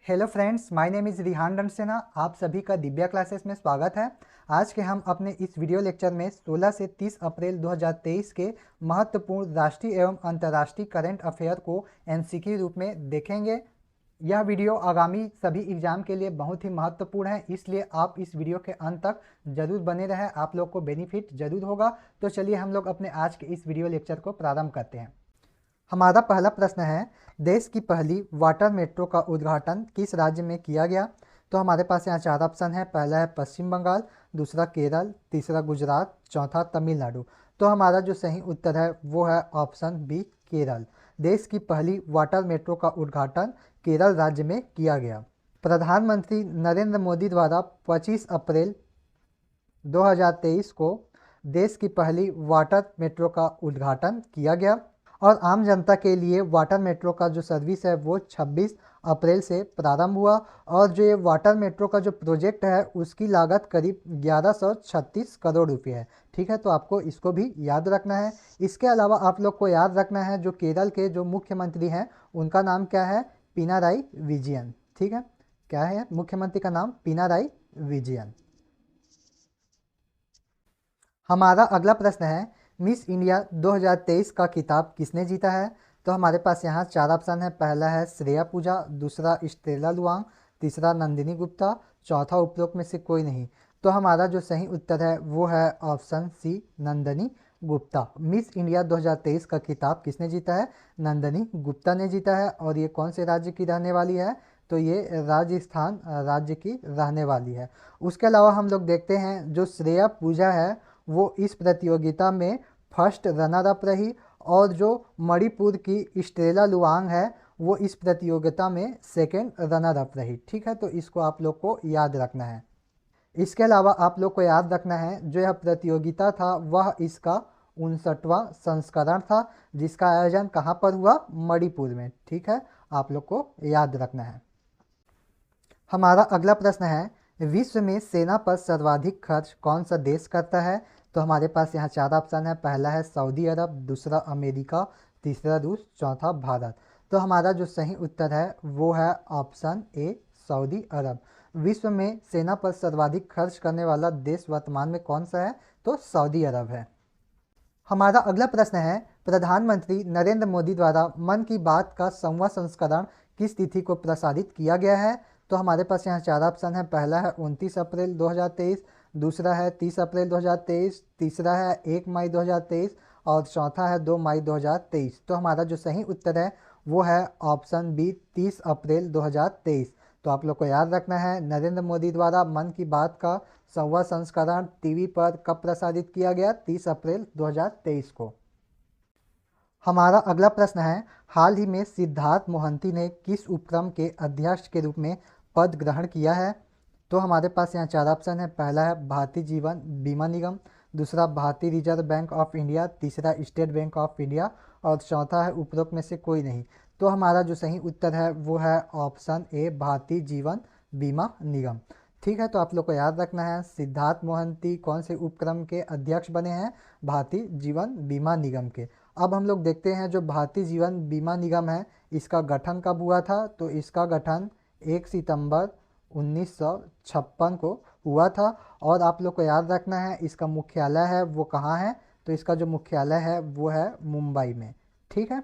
Hello friends, my name is Rihan Ransena. आप सभी का दिव्या क्लासेस में स्वागत है। आज के हम अपने इस वीडियो लेक्चर में 16 से 30 अप्रैल 2023 के महत्वपूर्ण राष्ट्रीय एवं अंतर्राष्ट्रीय करंट अफेयर को एमसीक्यू रूप में देखेंगे। यह वीडियो आगामी सभी एग्जाम के लिए बहुत ही महत्वपूर्ण है, इसलिए आप इस वीडियो के अंत तक जरूर बने रहें, आप लोग को बेनिफिट जरूर होगा। तो चलिए हम लोग अपने आज के इस वीडियो लेक्चर को प्रारंभ करते हैं। हमारा पहला प्रश्न है, देश की पहली वाटर मेट्रो का उद्घाटन किस राज्य में किया गया? तो हमारे पास यहाँ चार ऑप्शन है। पहला है पश्चिम बंगाल, दूसरा केरल, तीसरा गुजरात, चौथा तमिलनाडु। तो हमारा जो सही उत्तर है वो है ऑप्शन बी, केरल। देश की पहली वाटर मेट्रो का उद्घाटन केरल राज्य में किया गया। प्रधानमंत्री नरेंद्र मोदी द्वारा 25 अप्रैल 2023 को देश की पहली वाटर मेट्रो का उद्घाटन किया गया और आम जनता के लिए वाटर मेट्रो का जो सर्विस है वो 26 अप्रैल से प्रारंभ हुआ। और जो ये वाटर मेट्रो का जो प्रोजेक्ट है उसकी लागत करीब 1136 करोड़ रुपए है। ठीक है, तो आपको इसको भी याद रखना है। इसके अलावा आप लोग को याद रखना है जो केरल के जो मुख्यमंत्री हैं उनका नाम क्या है? पिनाराई विजयन। ठीक है, क्या है मुख्यमंत्री का नाम? पिनाराई विजयन। हमारा अगला प्रश्न है, मिस इंडिया 2023 का खिताब किसने जीता है? तो हमारे पास यहाँ चार ऑप्शन है। पहला है श्रेया पूजा, दूसरा स्टेला लुआंग, तीसरा नंदिनी गुप्ता, चौथा उपरोक्त में से कोई नहीं। तो हमारा जो सही उत्तर है वो है option C, Nandini Gupta. Miss India 2023 का खिताब किसने जीता है? नंदिनी गुप्ता ने जीता है। और ये कौन से राज्य की रहने वाली है? तो ये राजस्थान राज्य की रहने वाली है। उसके अलावा हम लोग देखते हैं जो श्रेया पूजा है वो इस प्रतियोगिता में फर्स्ट रनर अप रही और जो मणिपुर की स्टेला लुआंग है वो इस प्रतियोगिता में सेकेंड रनर अप रही। ठीक है, तो इसको आप लोग को याद रखना है। इसके अलावा आप लोग को याद रखना है जो यह प्रतियोगिता था वह इसका 59वां संस्करण था, जिसका आयोजन कहाँ पर हुआ? मणिपुर में। ठीक है, आप लोग को याद रखना है। हमारा अगला प्रश्न है, विश्व में सेना पर सर्वाधिक खर्च कौन सा देश करता है? तो हमारे पास यहाँ चार ऑप्शन है। पहला है सऊदी अरब, दूसरा अमेरिका, तीसरा रूस, चौथा भारत। तो हमारा जो सही उत्तर है वो है ऑप्शन ए, सऊदी अरब। विश्व में सेना पर सर्वाधिक खर्च करने वाला देश वर्तमान में कौन सा है? तो सऊदी अरब है। हमारा अगला प्रश्न है, प्रधानमंत्री नरेंद्र मोदी द्वारा मन की बात का 100वां संस्करण किस तिथि को प्रसारित किया गया है? तो हमारे पास यहाँ चार ऑप्शन है। पहला है 29 अप्रैल 2023, दूसरा है 30 अप्रैल 2023, तीसरा है 1 मई 2023 और चौथा है 2 मई 2023। तो हमारा जो सही उत्तर है वो है ऑप्शन बी, 30 अप्रैल 2023। तो आप लोग को याद रखना है नरेंद्र मोदी द्वारा मन की बात का 100वां संस्करण टीवी पर कब प्रसारित किया गया? 30 अप्रैल 2023 को। हमारा अगला प्रश्न है, हाल ही में सिद्धार्थ मोहंती ने किस उपक्रम के अध्यक्ष के रूप में पद ग्रहण किया है? तो हमारे पास यहाँ चार ऑप्शन है। पहला है भारतीय जीवन बीमा निगम, दूसरा भारतीय रिजर्व बैंक ऑफ इंडिया, तीसरा स्टेट बैंक ऑफ इंडिया और चौथा है उपरोक्त में से कोई नहीं। तो हमारा जो सही उत्तर है वो है ऑप्शन ए, भारतीय जीवन बीमा निगम। ठीक है, तो आप लोग को याद रखना है सिद्धार्थ मोहंती कौन से उपक्रम के अध्यक्ष बने हैं? भारतीय जीवन बीमा निगम के। अब हम लोग देखते हैं जो भारतीय जीवन बीमा निगम है इसका गठन कब हुआ था? तो इसका गठन 1 सितंबर 1956 को हुआ था। और आप लोग को याद रखना है इसका मुख्यालय है वो कहाँ है? तो इसका जो मुख्यालय है वो है मुंबई में। ठीक है,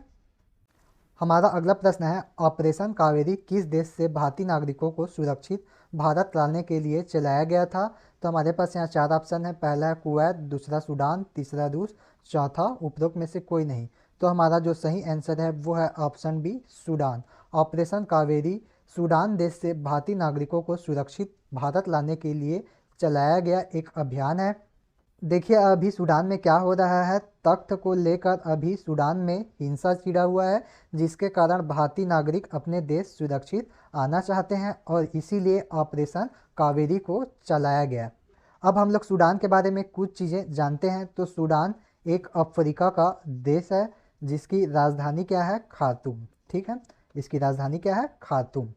हमारा अगला प्रश्न है, ऑपरेशन कावेरी किस देश से भारतीय नागरिकों को सुरक्षित भारत लाने के लिए चलाया गया था? तो हमारे पास यहाँ चार ऑप्शन है। पहला है कुवैत, दूसरा सूडान, तीसरा रूस, चौथा उपरोक्त में से कोई नहीं। तो हमारा जो सही आंसर है वो है option B, Sudan. Operation Kaveri Sudan देश से भारतीय नागरिकों को सुरक्षित भारत लाने के लिए चलाया गया एक अभियान है। देखिए अभी सूडान में क्या हो रहा है, तख्त को लेकर अभी सूडान में हिंसा छिड़ा हुआ है, जिसके कारण भारतीय नागरिक अपने देश सुरक्षित आना चाहते हैं और इसीलिए ऑपरेशन कावेरी को चलाया गया। अब हम लोग सूडान के बारे में कुछ चीज़ें जानते हैं। तो सूडान एक अफ्रीका का देश है जिसकी राजधानी क्या है? खार्तूम। ठीक है, इसकी राजधानी क्या है? खार्तूम।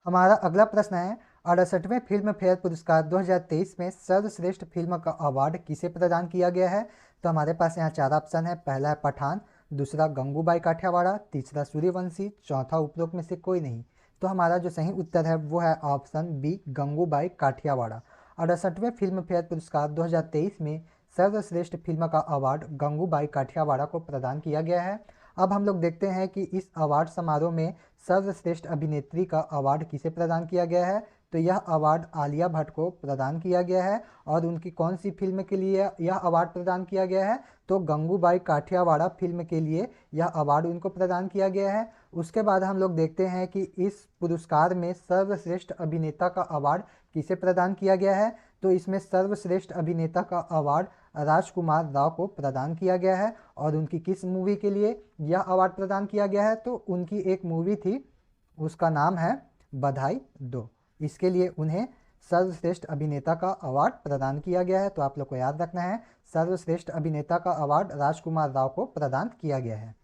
हमारा अगला प्रश्न है, 68वें फिल्म फेयर पुरस्कार 2023 में सर्वश्रेष्ठ फिल्म का अवार्ड किसे प्रदान किया गया है? तो हमारे पास यहाँ चार ऑप्शन है। पहला है पठान, दूसरा गंगूबाई काठियावाड़, तीसरा सूर्यवंशी, चौथा उपरोक्त में से कोई नहीं। तो हमारा जो सही उत्तर है वो है ऑप्शन बी, गंगूबाई काठियावाड़। 68वें फिल्म फेयर पुरस्कार 2023 में सर्वश्रेष्ठ फिल्म का अवार्ड गंगूबाई काठियावाड़ को प्रदान किया गया है। अब हम लोग देखते हैं कि इस अवार्ड समारोह में सर्वश्रेष्ठ अभिनेत्री का अवार्ड किसे प्रदान किया गया है। तो यह अवार्ड आलिया भट्ट को प्रदान किया गया है। और उनकी कौन सी फिल्म के लिए यह अवार्ड प्रदान किया गया है, तो गंगूबाई काठियावाड़ फिल्म के लिए यह अवार्ड उनको प्रदान किया गया है। उसके बाद हम लोग देखते हैं कि इस पुरस्कार में सर्वश्रेष्ठ अभिनेता का अवार्ड किसे प्रदान किया गया है। तो इसमें सर्वश्रेष्ठ अभिनेता का अवार्ड राजकुमार राव को प्रदान किया गया है। और उनकी किस मूवी के लिए यह अवार्ड प्रदान किया गया है, तो उनकी एक मूवी थी, उसका नाम है बधाई दो। इसके लिए उन्हें सर्वश्रेष्ठ अभिनेता का अवार्ड प्रदान किया गया है। तो आप लोग को याद रखना है, सर्वश्रेष्ठ अभिनेता का अवार्ड राजकुमार राव को प्रदान किया गया है।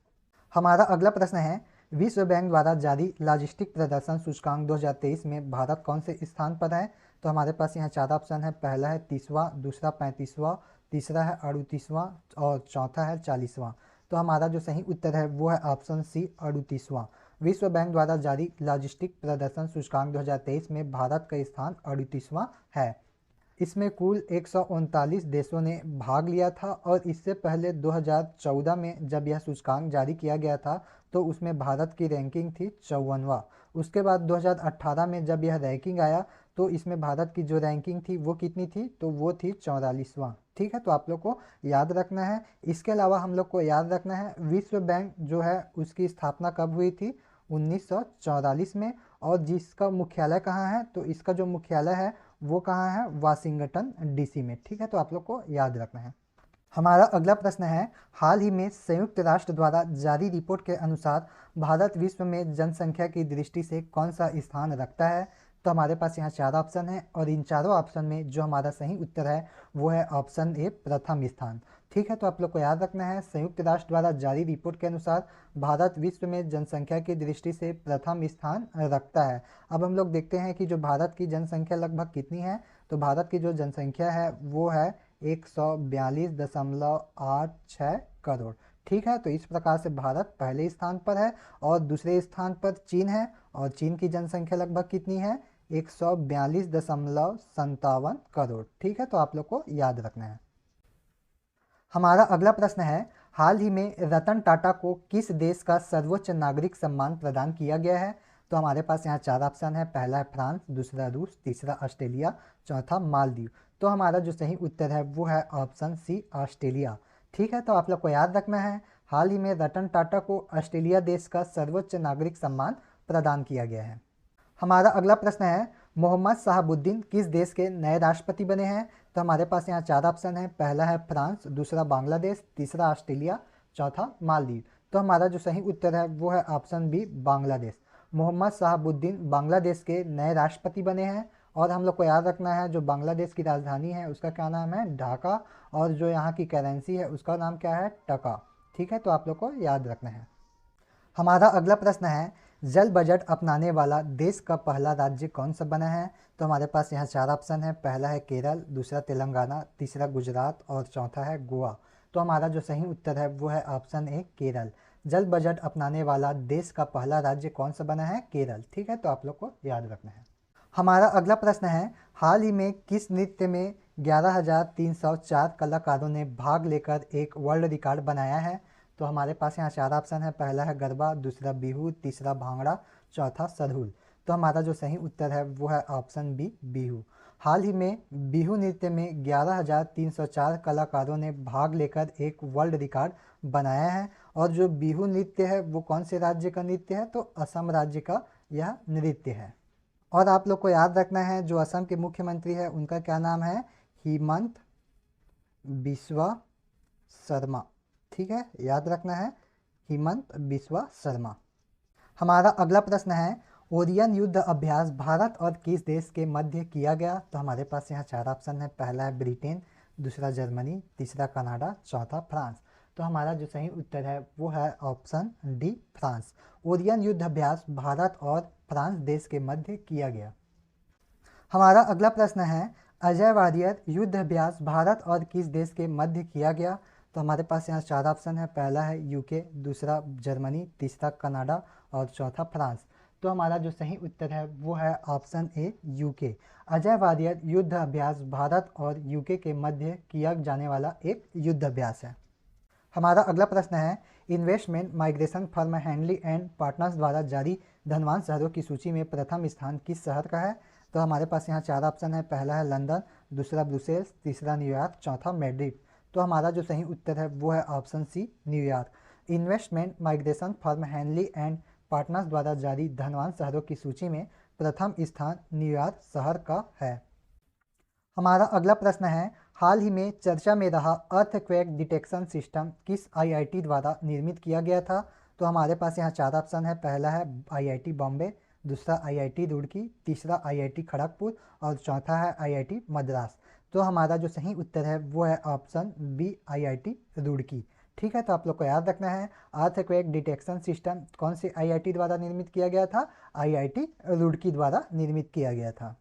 हमारा अगला प्रश्न है, विश्व बैंक द्वारा जारी लॉजिस्टिक प्रदर्शन सूचकांक 2023 में भारत कौन से स्थान पर है। तो हमारे पास यहाँ 4 ऑप्शन है। पहला है 30वां, दूसरा 35वां, तीसरा है 38वां और चौथा है 40वां। तो हमारा जो सही उत्तर है वो है ऑप्शन सी, 38वां। विश्व बैंक द्वारा जारी लॉजिस्टिक प्रदर्शन सूचकांक 2023 में भारत का स्थान 38वां है। इसमें कुल 139 देशों ने भाग लिया था। और इससे पहले 2014 में जब यह सूचकांक जारी किया गया था तो उसमें भारत की रैंकिंग थी 54वां। उसके बाद 2018 में जब यह रैंकिंग आया तो इसमें भारत की जो रैंकिंग थी वो कितनी थी, तो वो थी 44वां। ठीक है, तो आप लोग को याद रखना है। इसके अलावा हम लोग को याद रखना है विश्व बैंक जो है उसकी स्थापना कब हुई थी, 1944 में। और जिसका मुख्यालय कहाँ है, तो इसका जो मुख्यालय है वो कहाँ है, वाशिंगटन डीसी में। ठीक है, तो आप लोग को याद रखना है। हमारा अगला प्रश्न है, हाल ही में संयुक्त राष्ट्र द्वारा जारी रिपोर्ट के अनुसार भारत विश्व में जनसंख्या की दृष्टि से कौन सा स्थान रखता है। तो हमारे पास यहाँ 4 ऑप्शन है। और इन चारों ऑप्शन में जो हमारा सही उत्तर है वो है ऑप्शन ए, प्रथम स्थान। ठीक है, तो आप लोग को याद रखना है, संयुक्त राष्ट्र द्वारा जारी रिपोर्ट के अनुसार भारत विश्व में जनसंख्या की दृष्टि से प्रथम स्थान रखता है। अब हम लोग देखते हैं कि जो भारत की जनसंख्या लगभग कितनी है। तो भारत की जो जनसंख्या है वो है 142.86 करोड़। ठीक है, तो इस प्रकार से भारत पहले स्थान पर है। और दूसरे स्थान पर चीन है। और चीन की जनसंख्या लगभग कितनी है, 142.57 करोड़। ठीक है, तो आप लोग को याद रखना है। हमारा अगला प्रश्न है, हाल ही में रतन टाटा को किस देश का सर्वोच्च नागरिक सम्मान प्रदान किया गया है। तो हमारे पास यहाँ 4 ऑप्शन है। पहला है फ्रांस, दूसरा रूस, तीसरा ऑस्ट्रेलिया, चौथा मालदीव। तो हमारा जो सही उत्तर है वो है ऑप्शन सी, ऑस्ट्रेलिया। ठीक है, तो आप लोग को याद रखना है, हाल ही में रतन टाटा को ऑस्ट्रेलिया देश का सर्वोच्च नागरिक सम्मान प्रदान किया गया है। हमारा अगला प्रश्न है, मोहम्मद शहाबुद्दीन किस देश के नए राष्ट्रपति बने हैं। तो हमारे पास यहाँ 4 ऑप्शन है। पहला है फ्रांस, दूसरा बांग्लादेश, तीसरा ऑस्ट्रेलिया, चौथा मालदीव। तो हमारा जो सही उत्तर है वो है ऑप्शन बी, बांग्लादेश। मोहम्मद शहाबुद्दीन बांग्लादेश के नए राष्ट्रपति बने हैं। और हम लोग को याद रखना है, जो बांग्लादेश की राजधानी है उसका क्या नाम है, ढाका। और जो यहाँ की करेंसी है उसका नाम क्या है, टका। ठीक है, तो आप लोग को याद रखना है। हमारा अगला प्रश्न है, जल बजट अपनाने वाला देश का पहला राज्य कौन सा बना है। तो हमारे पास यहाँ 4 ऑप्शन है। पहला है केरल, दूसरा तेलंगाना, तीसरा गुजरात और चौथा है गोवा। तो हमारा जो सही उत्तर है वो है ऑप्शन ए, केरल। जल बजट अपनाने वाला देश का पहला राज्य कौन सा बना है, केरल। ठीक है, तो आप लोग को याद रखना है। हमारा अगला प्रश्न है, हाल ही में किस नृत्य में 11,304 कलाकारों ने भाग लेकर एक वर्ल्ड रिकॉर्ड बनाया है। तो हमारे पास यहाँ 4 ऑप्शन है। पहला है गरबा, दूसरा बिहू, तीसरा भांगड़ा, चौथा सरहुल। तो हमारा जो सही उत्तर है वो है ऑप्शन बी, बिहू। हाल ही में बिहू नृत्य में 11,304 कलाकारों ने भाग लेकर एक वर्ल्ड रिकॉर्ड बनाया है। और जो बिहू नृत्य है वो कौन से राज्य का नृत्य है, तो असम राज्य का यह नृत्य है। और आप लोग को याद रखना है, जो असम के मुख्यमंत्री है उनका क्या नाम है, हिमंत बिस्वा शर्मा। ठीक है, याद रखना है, हिमंत बिस्वा शर्मा। हमारा अगला प्रश्न है, ओरियन युद्ध अभ्यास भारत और किस देश के मध्य किया गया। तो हमारे पास यहाँ 4 ऑप्शन है। पहला है ब्रिटेन, दूसरा जर्मनी, तीसरा कनाडा, चौथा फ्रांस। तो हमारा जो सही उत्तर है वो है ऑप्शन डी, फ्रांस। ओरियन युद्ध अभ्यास भारत और फ्रांस देश के मध्य किया गया। हमारा अगला प्रश्न है, अजय वारियर युद्ध अभ्यास भारत और किस देश के मध्य किया गया। तो हमारे पास यहाँ चार ऑप्शन है। पहला है यूके, दूसरा जर्मनी, तीसरा कनाडा और चौथा फ्रांस। तो हमारा जो सही उत्तर है वो है option A UK. Ajeya warrior युद्ध अभ्यास भारत और यूके के मध्य किया जाने वाला एक युद्ध अभ्यास है। हमारा अगला प्रश्न है investment migration firm Henley and partners द्वारा जारी धनवान शहरों की सूची में प्रथम स्थान किस शहर का है। तो हमारे पास यहाँ चार ऑप्शन है। पहला है लंदन, दूसरा ब्रुसेल्स, तीसरा न्यूयॉर्क, चौथा मैड्रिड। तो हमारा जो सही उत्तर है वो है option C New York. Investment migration firm Henley and partners द्वारा जारी धनवान शहरों की सूची में प्रथम स्थान न्यूयॉर्क शहर का है। हमारा अगला प्रश्न है हाल ही में चर्चा में रहा अर्थक्वेक डिटेक्शन सिस्टम किस आईआईटी द्वारा निर्मित किया गया था। तो हमारे पास यहाँ चार ऑप्शन है। पहला है आईआईटी बॉम्बे, दूसरा आईआईटी रुड़की, तीसरा आईआईटी खड़गपुर और चौथा है आईआईटी मद्रास। तो हमारा जो सही उत्तर है वो है ऑप्शन बी आईआईटी रुड़की। ठीक है, तो आप लोग को याद रखना है अर्थक्वेक डिटेक्शन सिस्टम कौन से आईआईटी द्वारा निर्मित किया गया था। आईआईटी रुड़की द्वारा निर्मित किया गया था।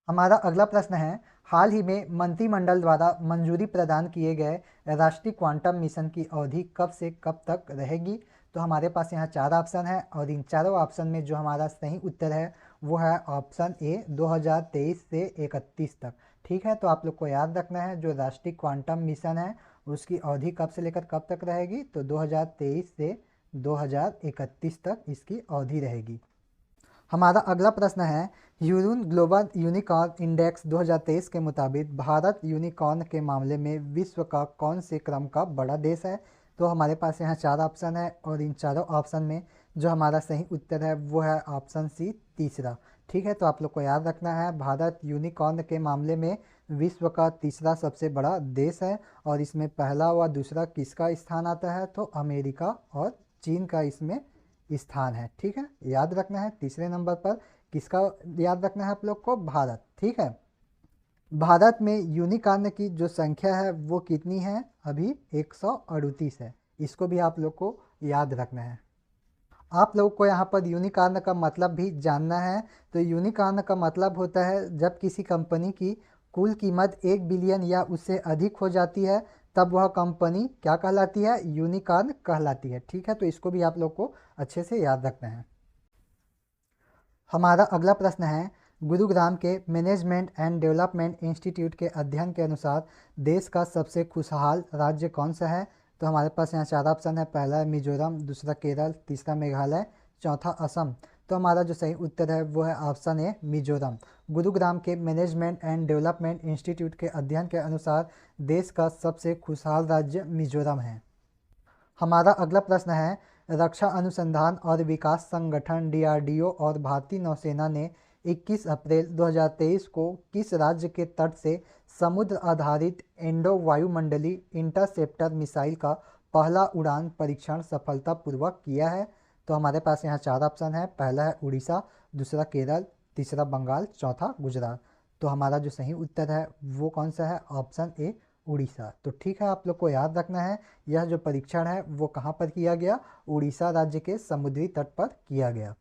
हमारा अगला प्रश्न है हाल ही में मंत्रिमंडल द्वारा मंजूरी प्रदान किए गए राष्ट्रीय क्वांटम मिशन की अवधि कब से कब तक रहेगी। तो हमारे पास यहाँ चार ऑप्शन है और इन चारों ऑप्शन में जो हमारा सही उत्तर है वो है ऑप्शन ए 2023 से 31 तक। ठीक है, तो आप लोग को याद रखना है जो राष्ट्रीय क्वांटम मिशन है उसकी अवधि कब से लेकर कब तक रहेगी। तो 2023 से 2031 तक इसकी अवधि रहेगी। हमारा अगला प्रश्न है यूरून ग्लोबल यूनिकॉर्न इंडेक्स 2023 के मुताबिक भारत यूनिकॉर्न के मामले में विश्व का कौन से क्रम का बड़ा देश है। तो हमारे पास यहाँ चार ऑप्शन है और इन चारों ऑप्शन में जो हमारा सही उत्तर है वो है ऑप्शन सी तीसरा। ठीक है, तो आप लोग को याद रखना है भारत यूनिकॉर्न के मामले में विश्व का तीसरा सबसे बड़ा देश है और इसमें पहला व दूसरा किसका स्थान आता है। तो अमेरिका और चीन का इसमें स्थान है। ठीक है, याद रखना है तीसरे नंबर पर किसका याद रखना है आप लोग को, भारत। ठीक है, भारत में यूनिकॉर्न की जो संख्या है वो कितनी है, अभी 138 है। इसको भी आप लोग को याद रखना है। आप लोग को यहाँ पर यूनिकॉर्न का मतलब भी जानना है। तो यूनिकॉर्न का मतलब होता है जब किसी कंपनी की कुल कीमत 1 बिलियन या उससे अधिक हो जाती है तब वह कंपनी क्या कहलाती है, यूनिकॉर्न कहलाती है। ठीक है, तो इसको भी आप लोग को अच्छे से याद रखना है। हमारा अगला प्रश्न है गुरुग्राम के मैनेजमेंट एंड डेवलपमेंट इंस्टीट्यूट के अध्ययन के अनुसार देश का सबसे खुशहाल राज्य कौन सा है। तो हमारे पास यहाँ चार ऑप्शन है। पहला है मिजोरम, दूसरा केरल, तीसरा मेघालय, चौथा असम। तो हमारा जो सही उत्तर है वो है ऑप्शन ए मिजोरम। गुरुग्राम के मैनेजमेंट एंड डेवलपमेंट इंस्टीट्यूट के अध्ययन के अनुसार देश का सबसे खुशहाल राज्य मिजोरम है। हमारा अगला प्रश्न है रक्षा अनुसंधान और विकास संगठन डीआरडीओ और भारतीय नौसेना ने 21 अप्रैल 2023 को किस राज्य के तट से समुद्र आधारित इंडो वायुमंडलीय इंटरसेप्टर मिसाइल का पहला उड़ान परीक्षण सफलतापूर्वक किया है। तो हमारे पास यहाँ चार ऑप्शन है। पहला है उड़ीसा, दूसरा केरल, तीसरा बंगाल, चौथा गुजरात। तो हमारा जो सही उत्तर है वो कौन सा है, ऑप्शन ए उड़ीसा। तो ठीक है, आप लोग को याद रखना है यह जो परीक्षण है वो कहाँ पर किया गया, उड़ीसा राज्य के समुद्री तट पर किया गया।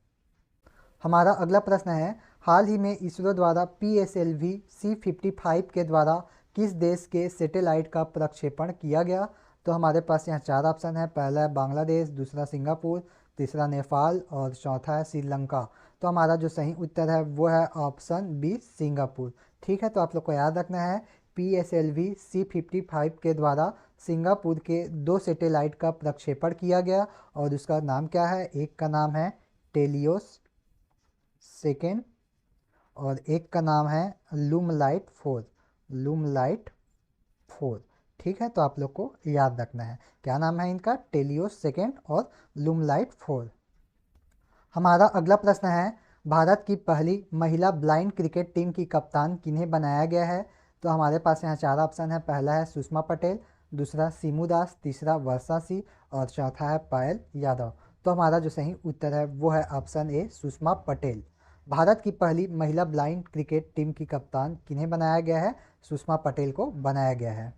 हमारा अगला प्रश्न है हाल ही में इसरो द्वारा PSLV C55 के द्वारा किस देश के सैटेलाइट का प्रक्षेपण किया गया। तो हमारे पास यहाँ चार ऑप्शन है। पहला है बांग्लादेश, दूसरा सिंगापुर, तीसरा नेपाल और चौथा है श्रीलंका। तो हमारा जो सही उत्तर है वो है ऑप्शन बी सिंगापुर। ठीक है, तो आप लोग को याद रखना है PSLV C55 के द्वारा सिंगापुर के दो सैटेलाइट का प्रक्षेपण किया गया और उसका नाम क्या है, एक का नाम है टेलियोस सेकेंड और एक का नाम है लूमलाइट 4। लूमलाइट 4। ठीक है, तो आप लोग को याद रखना है क्या नाम है इनका, टेलियोस सेकेंड और लूमलाइट 4। हमारा अगला प्रश्न है भारत की पहली महिला ब्लाइंड क्रिकेट टीम की कप्तान किन्हें बनाया गया है। तो हमारे पास यहाँ चार ऑप्शन है। पहला है सुषमा पटेल, दूसरा सीमू दास, तीसरा वर्षा सिंह और चौथा है पायल यादव। तो हमारा जो सही उत्तर है वो है ऑप्शन ए सुषमा पटेल। भारत की पहली महिला ब्लाइंड क्रिकेट टीम की कप्तान किन्हें बनाया गया है, सुषमा पटेल को बनाया गया है।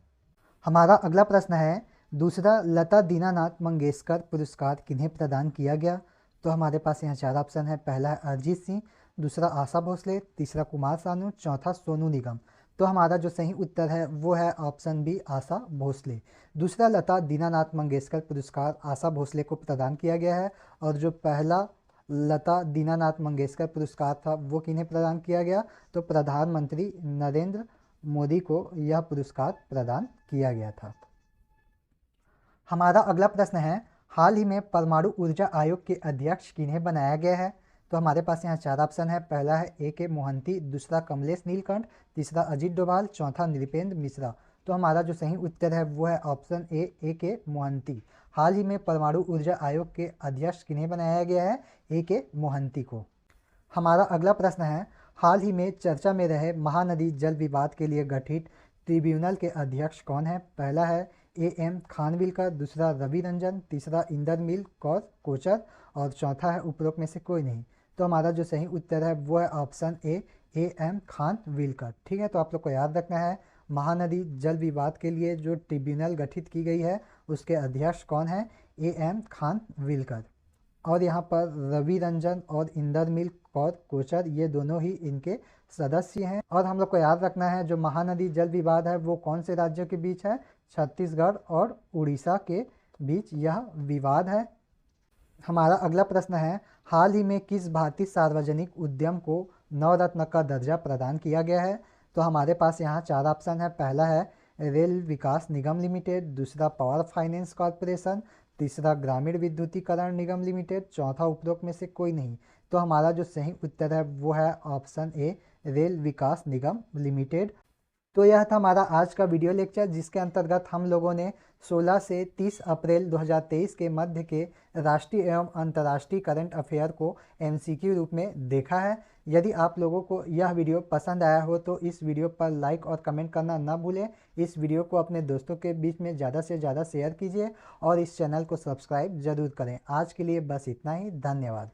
हमारा अगला प्रश्न है दूसरा लता दीनानाथ मंगेशकर पुरस्कार किन्हें प्रदान किया गया। तो हमारे पास यहाँ चार ऑप्शन है। पहला है अरिजीत सिंह, दूसरा आशा भोसले, तीसरा कुमार सानू, चौथा सोनू निगम। तो हमारा जो सही उत्तर है वो है ऑप्शन बी आशा भोसले। दूसरा लता दीनानाथ मंगेशकर पुरस्कार आशा भोसले को प्रदान किया गया है। और जो पहला लता दीनानाथ मंगेशकर पुरस्कार था वो किन्हें प्रदान किया गया, तो प्रधानमंत्री नरेंद्र मोदी को यह पुरस्कार प्रदान किया गया था। हमारा अगला प्रश्न है, हाल ही में परमाणु ऊर्जा आयोग के अध्यक्ष किन्हें बनाया गया है। तो हमारे पास यहाँ चार ऑप्शन है। पहला है A.K. मोहंती, दूसरा कमलेश नीलकंठ, तीसरा अजीत डोभाल, चौथा नृपेंद्र मिश्रा। तो हमारा जो सही उत्तर है वो है ऑप्शन ए A.K. मोहंती। हाल ही में परमाणु ऊर्जा आयोग के अध्यक्ष किन्हें बनाया गया है, A.K. मोहंती को। हमारा अगला प्रश्न है, हाल ही में चर्चा में रहे महानदी जल विवाद के लिए गठित ट्रिब्यूनल के अध्यक्ष कौन है। पहला है A.M. खानविलकर, दूसरा रवि रंजन, तीसरा इंदरमिल कौर कोचर और चौथा है उपरोक्त में से कोई नहीं। तो हमारा जो सही उत्तर है वो है ऑप्शन ए A.M. खानविलकर। ठीक है, तो आप लोग को याद रखना है महानदी जल विवाद के लिए जो ट्रिब्यूनल गठित की गई है उसके अध्यक्ष कौन है, A.M. खानविलकर। और यहाँ पर रवि रंजन और इंदरमिल कौर कोचर ये दोनों ही इनके सदस्य हैं। और हम लोग को याद रखना है जो महानदी जल विवाद है वो कौन से राज्यों के बीच है, छत्तीसगढ़ और उड़ीसा के बीच यह विवाद है। हमारा अगला प्रश्न है, हाल ही में किस भारतीय सार्वजनिक उद्यम को नवरत्न का दर्जा प्रदान किया गया है। तो हमारे पास यहाँ चार ऑप्शन है। पहला है रेल विकास निगम लिमिटेड, दूसरा पावर फाइनेंस कॉरपोरेशन, तीसरा ग्रामीण विद्युतीकरण निगम लिमिटेड, चौथा उपरोक्त में से कोई नहीं। तो हमारा जो सही उत्तर है वो है ऑप्शन ए रेल विकास निगम लिमिटेड। तो यह था हमारा आज का वीडियो लेक्चर जिसके अंतर्गत हम लोगों ने 16 से 30 अप्रैल 2023 के मध्य के राष्ट्रीय एवं अंतर्राष्ट्रीय करंट अफेयर को MCQ रूप में देखा है। यदि आप लोगों को यह वीडियो पसंद आया हो तो इस वीडियो पर लाइक और कमेंट करना न भूलें। इस वीडियो को अपने दोस्तों के बीच में ज़्यादा से ज़्यादा शेयर कीजिए और इस चैनल को सब्सक्राइब जरूर करें। आज के लिए बस इतना ही, धन्यवाद।